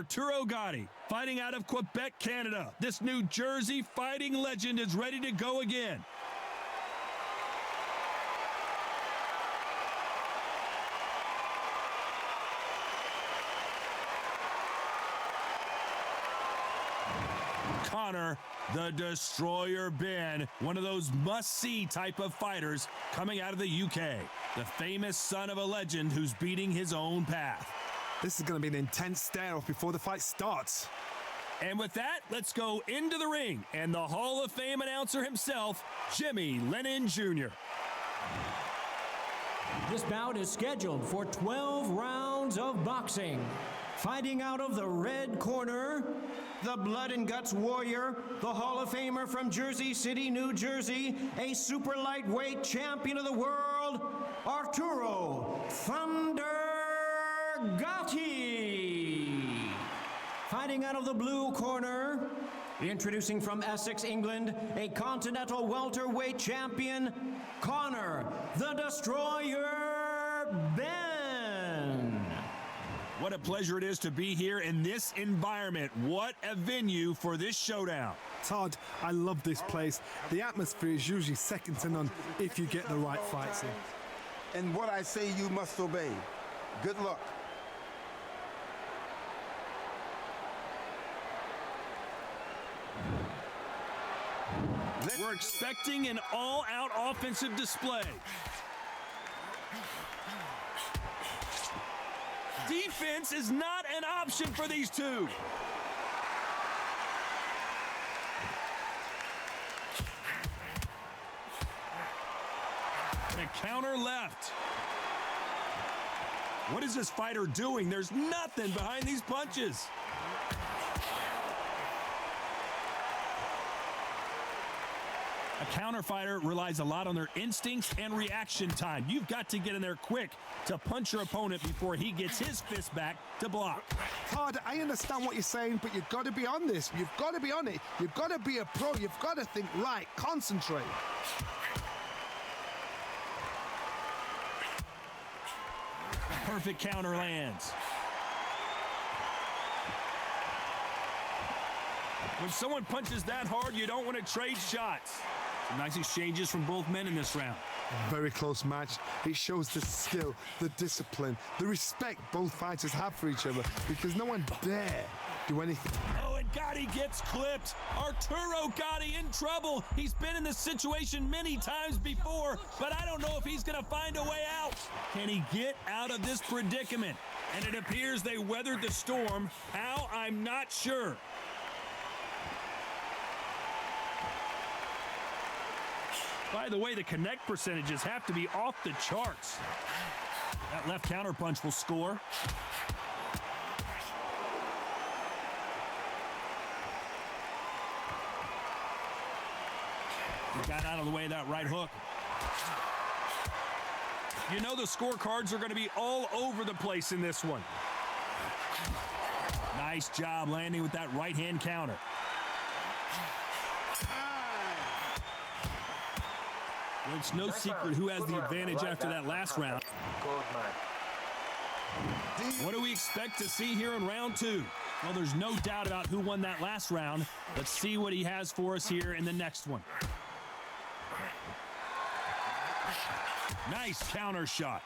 Arturo Gatti, fighting out of Quebec, Canada. This New Jersey fighting legend is ready to go again. Conor the Destroyer Benn, one of those must-see type of fighters coming out of the UK. The famous son of a legend who's beating his own path. This is going to be an intense stare-off before the fight starts. And with that, let's go into the ring and the Hall of Fame announcer himself, Jimmy Lennon Jr. This bout is scheduled for 12 rounds of boxing. Fighting out of the red corner, the Blood and Guts Warrior, the Hall of Famer from Jersey City, New Jersey, a super lightweight champion of the world, Arturo "Thunder" Gatti. Fighting out of the blue corner, introducing from Essex, England, a continental welterweight champion, Conor the Destroyer Benn. What a pleasure it is to be here in this environment. What a venue for this showdown. Todd, I love this place. The atmosphere is usually second to none if you get the right fights in. And what I say you must obey. Good luck. We're expecting an all-out offensive display. Defense is not an option for these two. And a counter left. What is this fighter doing? There's nothing behind these punches. A counter fighter relies a lot on their instincts and reaction time. You've got to get in there quick to punch your opponent before he gets his fist back to block. Todd, I understand what you're saying, but you've got to be on this. You've got to be on it. You've got to be a pro. You've got to think right. Concentrate. Perfect counter lands. When someone punches that hard, you don't want to trade shots. Some nice exchanges from both men in this round. A very close match. It shows the skill, the discipline, the respect both fighters have for each other because no one dare do anything. Oh, and Gatti gets clipped. Arturo Gatti in trouble. He's been in this situation many times before, but I don't know if he's going to find a way out. Can he get out of this predicament? And it appears they weathered the storm. How? I'm not sure. By the way, the connect percentages have to be off the charts. That left counterpunch will score. He got out of the way of that right hook. You know the scorecards are going to be all over the place in this one. Nice job landing with that right-hand counter. Well, it's no secret who has the advantage after that last round. What do we expect to see here in round two? Well, there's no doubt about who won that last round. Let's see what he has for us here in the next one. Nice counter shot.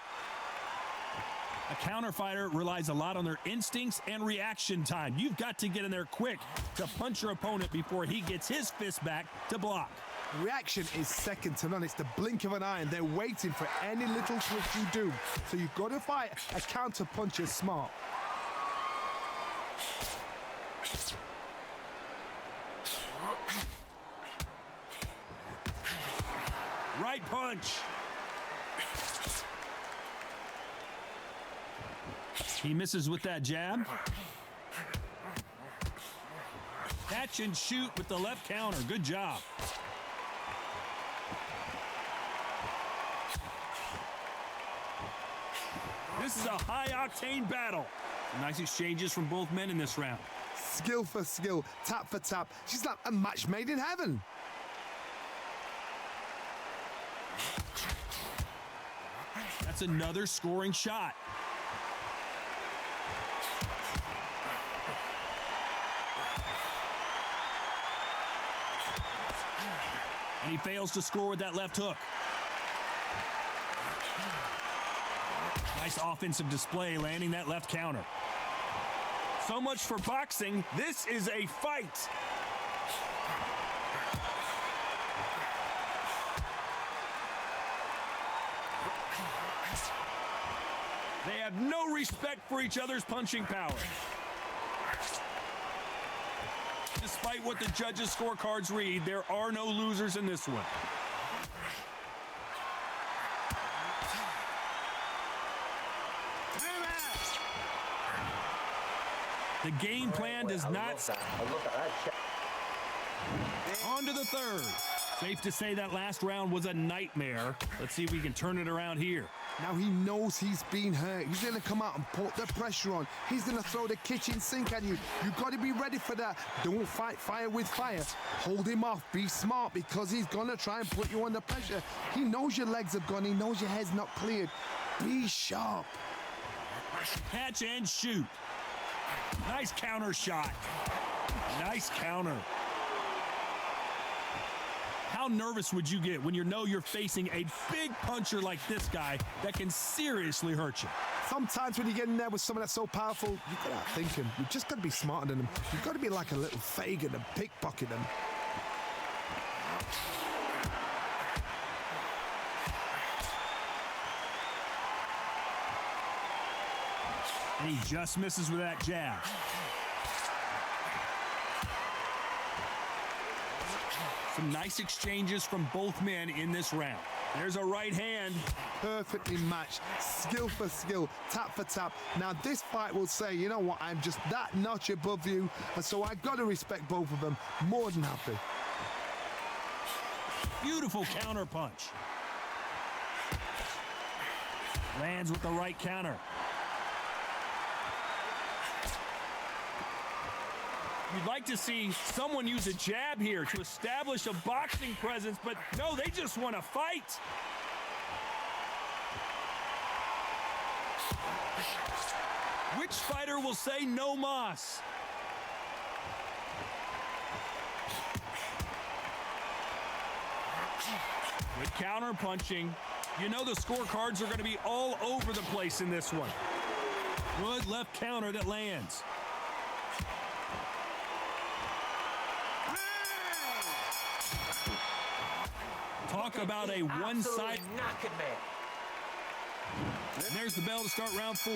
A counter fighter relies a lot on their instincts and reaction time. You've got to get in there quick to punch your opponent before he gets his fist back to block. Reaction is second to none. It's the blink of an eye, and they're waiting for any little twist you do. So you've got to fight a counter puncher smart. Right punch. He misses with that jab. Catch and shoot with the left counter. Good job. This is a high-octane battle. Some nice exchanges from both men in this round. Skill for skill, tap for tap. She's like a match made in heaven. That's another scoring shot. And he fails to score with that left hook. Nice offensive display, landing that left counter. So much for boxing. This is a fight. They have no respect for each other's punching power. Despite what the judges' scorecards read, there are no losers in this one. The game plan does not... On to the third. Safe to say that last round was a nightmare. Let's see if we can turn it around here. Now he knows he's been hurt. He's going to come out and put the pressure on. He's going to throw the kitchen sink at you. You've got to be ready for that. Don't fight fire with fire. Hold him off. Be smart because he's going to try and put you under pressure. He knows your legs have gone. He knows your head's not cleared. Be sharp. Catch and shoot. Nice counter shot. Nice counter. How nervous would you get when you know you're facing a big puncher like this guy that can seriously hurt you? Sometimes when you get in there with someone that's so powerful, you've got to outthink him. You've just got to be smarter than him. You've got to be like a little Fagin and pickpocket him. And he just misses with that jab. Some nice exchanges from both men in this round. There's a right hand. Perfectly matched, skill for skill, tap for tap. Now this fight will say, you know what, I'm just that notch above you, and so I've got to respect both of them. More than happy. Beautiful counter punch. Lands with the right counter. You'd like to see someone use a jab here to establish a boxing presence, but no, they just want to fight. Which fighter will say no mas? With counter punching, you know the scorecards are going to be all over the place in this one. Good left counter that lands. Talk about a one-sided... There's the bell to start round 4.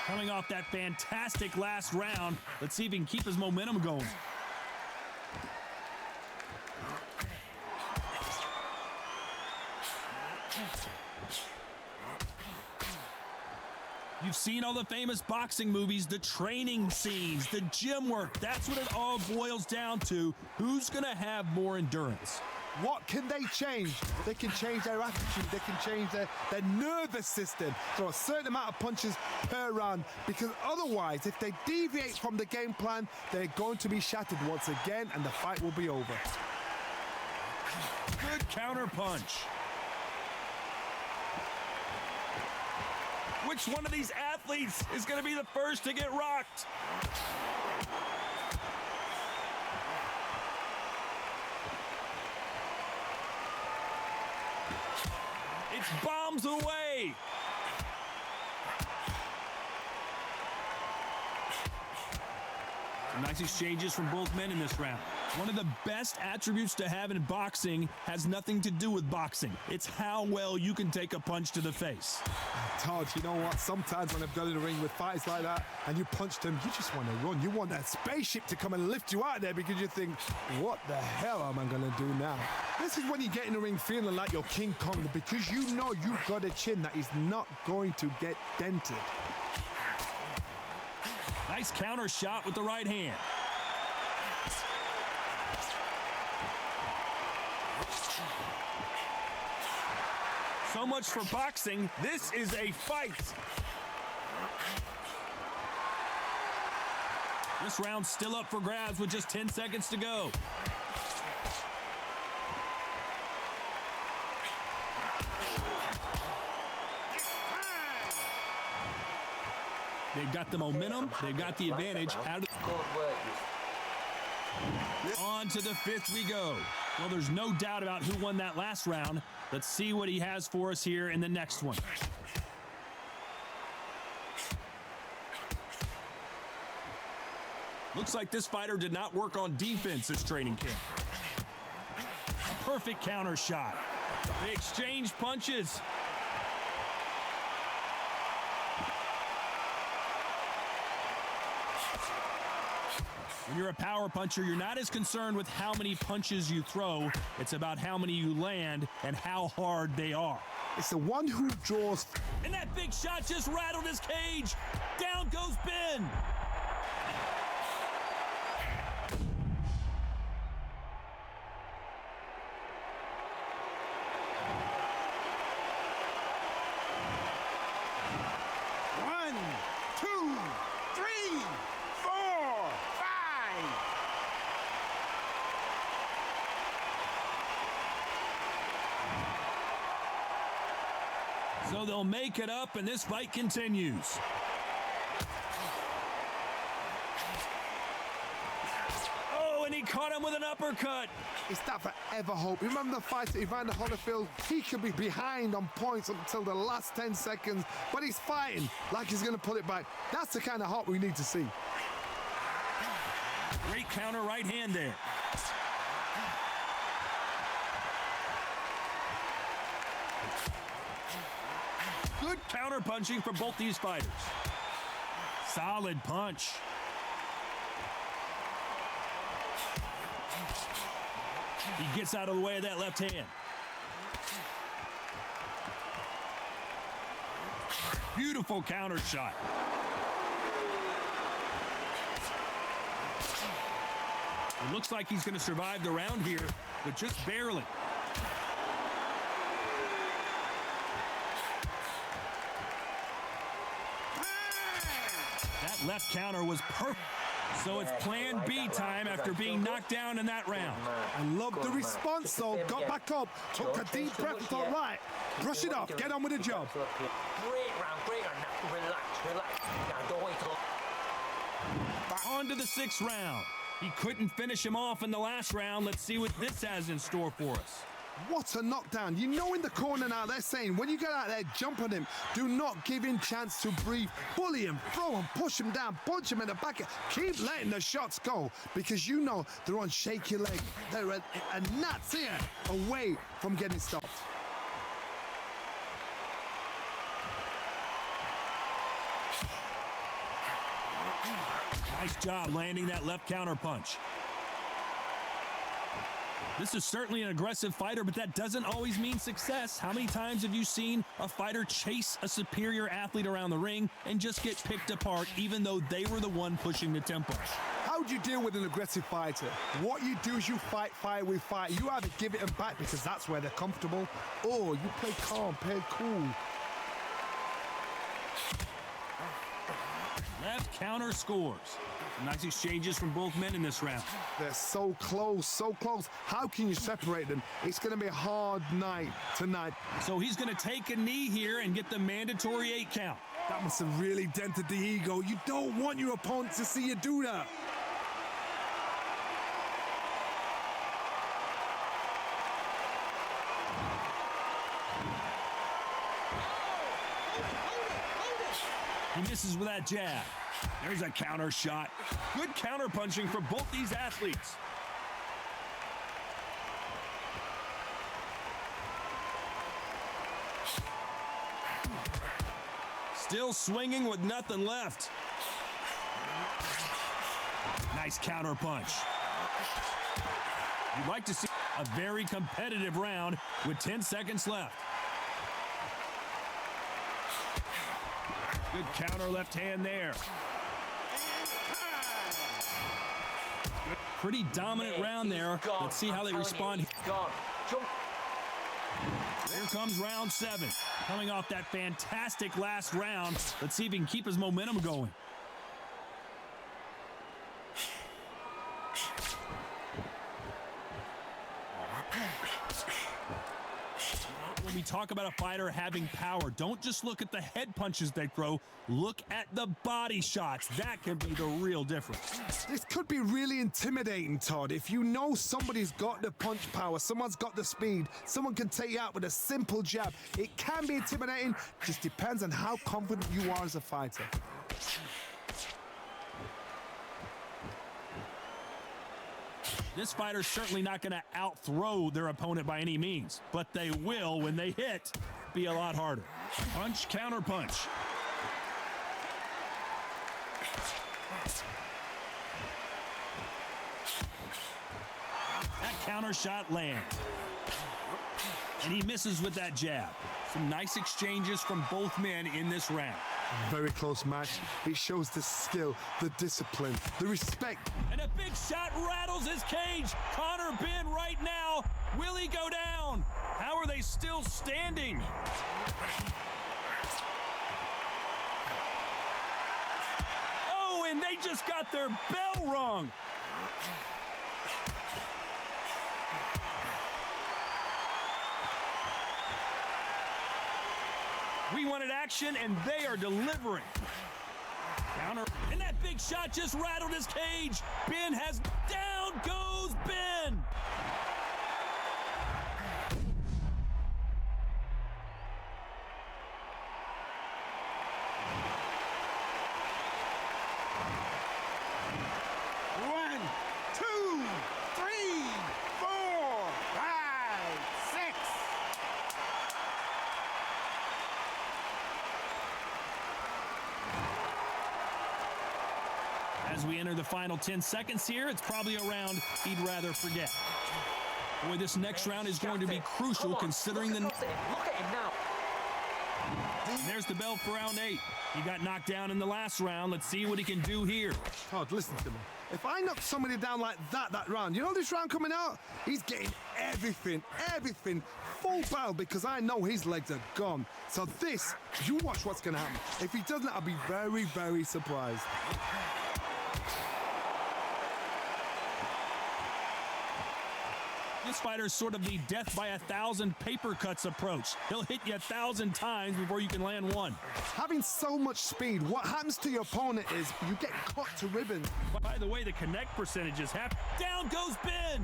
Coming off that fantastic last round, let's see if he can keep his momentum going. You've seen all the famous boxing movies, the training scenes, the gym work. That's what it all boils down to. Who's going to have more endurance? What can they change? They can change their attitude. They can change their nervous system. Throw a certain amount of punches per round, because otherwise, if they deviate from the game plan, they're going to be shattered once again, and the fight will be over. Good counter punch. Which one of these athletes is going to be the first to get rocked? It's bombs away. Some nice exchanges from both men in this round. One of the best attributes to have in boxing has nothing to do with boxing. It's how well you can take a punch to the face. Todd, you know what? Sometimes when I've got in the ring with fights like that and you punch them, you just want to run. You want that spaceship to come and lift you out of there because you think, what the hell am I going to do now? This is when you get in the ring feeling like you're King Kong, because you know you've got a chin that is not going to get dented. Nice counter shot with the right hand. So much for boxing. This is a fight. This round's still up for grabs with just 10 seconds to go. They've got the momentum. They've got the advantage. On to the fifth we go. Well, there's no doubt about who won that last round. Let's see what he has for us here in the next one. Looks like this fighter did not work on defense this training camp. A perfect counter shot. They exchange punches. When you're a power puncher, you're not as concerned with how many punches you throw. It's about how many you land and how hard they are. It's the one who draws. And that big shot just rattled his cage. Down goes Ben. So they'll make it up, and this fight continues. Oh, and he caught him with an uppercut. It's that forever hope. Remember the fight at Evander Holyfield? He could be behind on points until the last 10 seconds, but he's fighting like he's going to pull it back. That's the kind of hope we need to see. Great counter right hand there. Good counter punching from both these fighters. Solid punch. He gets out of the way of that left hand. Beautiful counter shot. It looks like he's going to survive the round here, but just barely. That left counter was perfect. So it's plan B time after being knocked down in that round. I love the response, though. Got back up, took a deep breath, and thought, right, brush it off, get on with the job. Great round, great round. Now relax. Now don't wait till... On to the sixth round. He couldn't finish him off in the last round. Let's see what this has in store for us. What a knockdown. You know in the corner now, they're saying, when you get out there, jump on him. Do not give him chance to breathe. Bully him, throw him, push him down, punch him in the back. Keep letting the shots go because you know they're on shaky leg. They're a gnat's ear away from getting stopped. Nice job landing that left counter punch. This is certainly an aggressive fighter, but that doesn't always mean success. How many times have you seen a fighter chase a superior athlete around the ring and just get picked apart even though they were the one pushing the tempo? How do you deal with an aggressive fighter? What you do is you fight fire with fire. You either give it them back because that's where they're comfortable, or you play calm, play cool. Left counter scores. Nice exchanges from both men in this round. They're so close, so close. How can you separate them? It's going to be a hard night tonight. So he's going to take a knee here and get the mandatory 8 count. That must have really dented the ego. You don't want your opponent to see you do that. He misses with that jab. There's a counter shot. Good counter punching for both these athletes. Still swinging with nothing left. Nice counter punch. You'd like to see a very competitive round with 10 seconds left. Good counter left hand there. Pretty dominant round there. Let's see how they respond. Here comes round 7. Coming off that fantastic last round. Let's see if he can keep his momentum going. We'll be talk about a fighter having power, don't just look at the head punches they throw. Look at the body shots. That can be the real difference. This could be really intimidating, Todd. If you know somebody's got the punch power, someone's got the speed, someone can take you out with a simple jab, it can be intimidating. Just depends on how confident you are as a fighter. This fighter's certainly not going to out-throw their opponent by any means, but they will, when they hit, be a lot harder. Punch, counter punch. That counter shot lands. And he misses with that jab. Some nice exchanges from both men in this round. Very close match. It shows the skill, the discipline, the respect. And a big shot rattles his cage. Conor Benn right now. Will he go down? How are they still standing? Oh, and they just got their bell rung. We wanted action, and they are delivering. Counter, and that big shot just rattled his cage. Ben has, down goes Ben. One, two, three, four, five, six. As we enter the final 10 seconds here, it's probably a round he'd rather forget. Boy, this next round is going to be crucial considering the... Look at him now. And there's the bell for round 8. He got knocked down in the last round. Let's see what he can do here. Todd, listen to me. If I knock somebody down like that round, you know this round coming out? He's getting everything, full barrel because I know his legs are gone. So this, you watch what's going to happen. If he doesn't, I'll be very, very surprised. This fighter's sort of the death by 1,000 paper cuts approach. He'll hit you 1,000 times before you can land one. Having so much speed, what happens to your opponent is you get cut to ribbons. By the way, the connect percentage is half. Down goes Ben.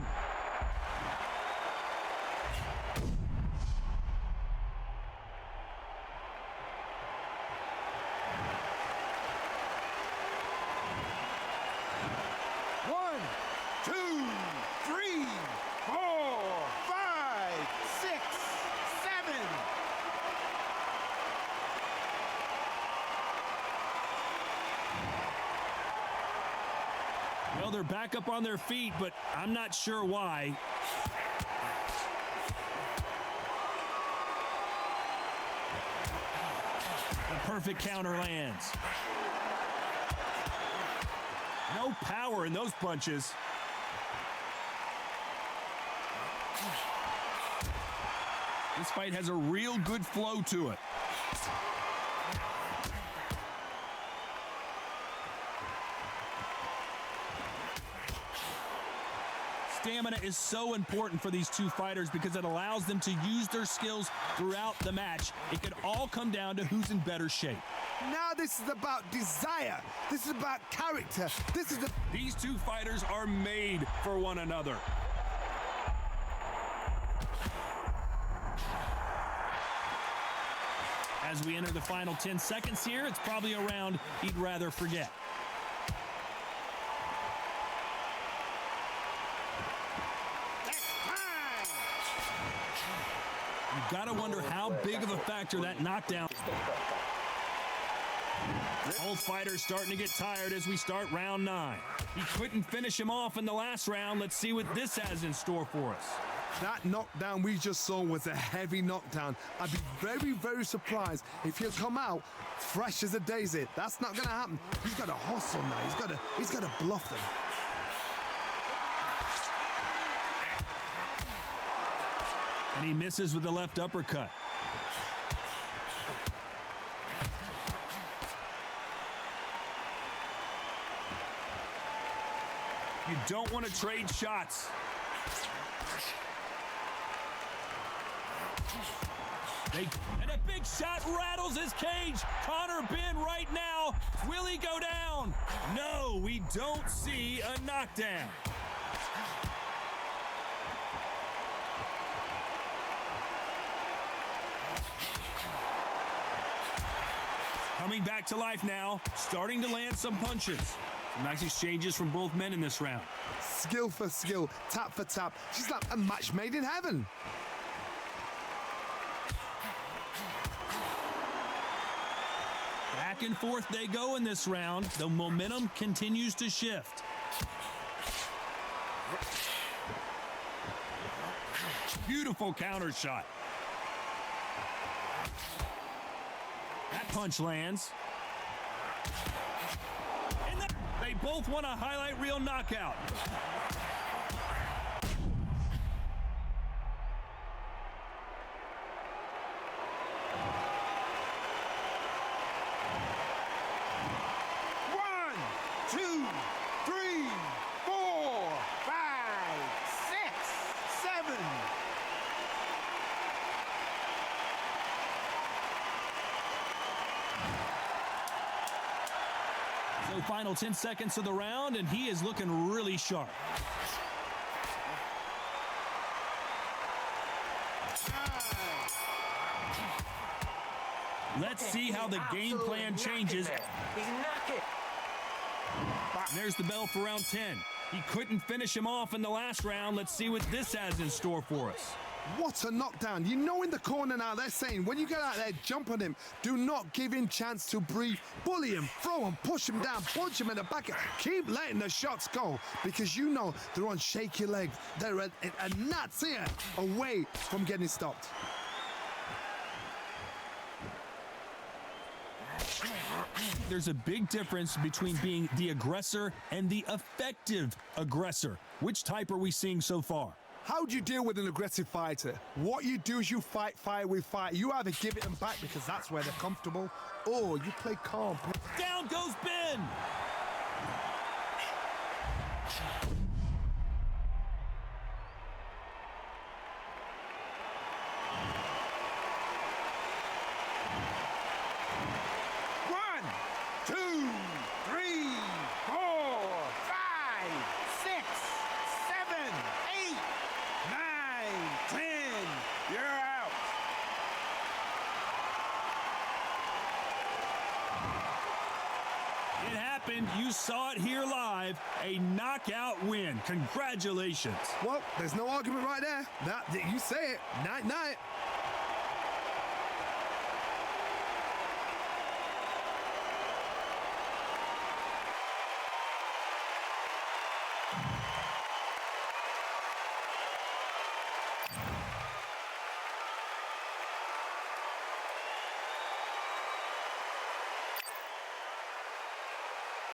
One, two, three, four, five, six, seven. Well, they're back up on their feet, but I'm not sure why. The perfect counter lands. No power in those punches. This fight has a real good flow to it. Stamina is so important for these two fighters because it allows them to use their skills throughout the match. It could all come down to who's in better shape. Now this is about desire. This is about character. These two fighters are made for one another. As we enter the final 10 seconds here, it's probably a round he'd rather forget. You've got to wonder how big of a factor that knockdown. Both fighters starting to get tired as we start round 9. He couldn't finish him off in the last round. Let's see what this has in store for us. That knockdown we just saw was a heavy knockdown. I'd be very, very surprised if he'll come out fresh as a daisy. That's not going to happen. He's got to hustle now. He's got to bluff them. And he misses with the left uppercut. You don't want to trade shots. And a big shot rattles his cage. Conor Benn right now. Will he go down? No, we don't see a knockdown. Coming back to life now, starting to land some punches. Some nice exchanges from both men in this round. Skill for skill, tap for tap. She's like a match made in heaven. Back and forth they go in this round. The momentum continues to shift. Beautiful counter shot. That punch lands. And they both want a highlight reel knockout. So final 10 seconds of the round, and he is looking really sharp. Let's see how the game plan changes. He's knocking. And there's the bell for round 10. He couldn't finish him off in the last round. Let's see what this has in store for us. What a knockdown. You know in the corner now they're saying when you get out there, jump on him. Do not give him chance to breathe. Bully him, throw him, push him down, punch him in the back. Keep letting the shots go because you know they're on shaky legs. They're a nuts here away from getting stopped. There's a big difference between being the aggressor and the effective aggressor. Which type are we seeing so far? How do you deal with an aggressive fighter? What you do is you fight with fight. You either give it them back because that's where they're comfortable, or you play calm. Down goes Ben. You saw it here live, a knockout win. Congratulations. Well, there's no argument right there. You say it. Night, night.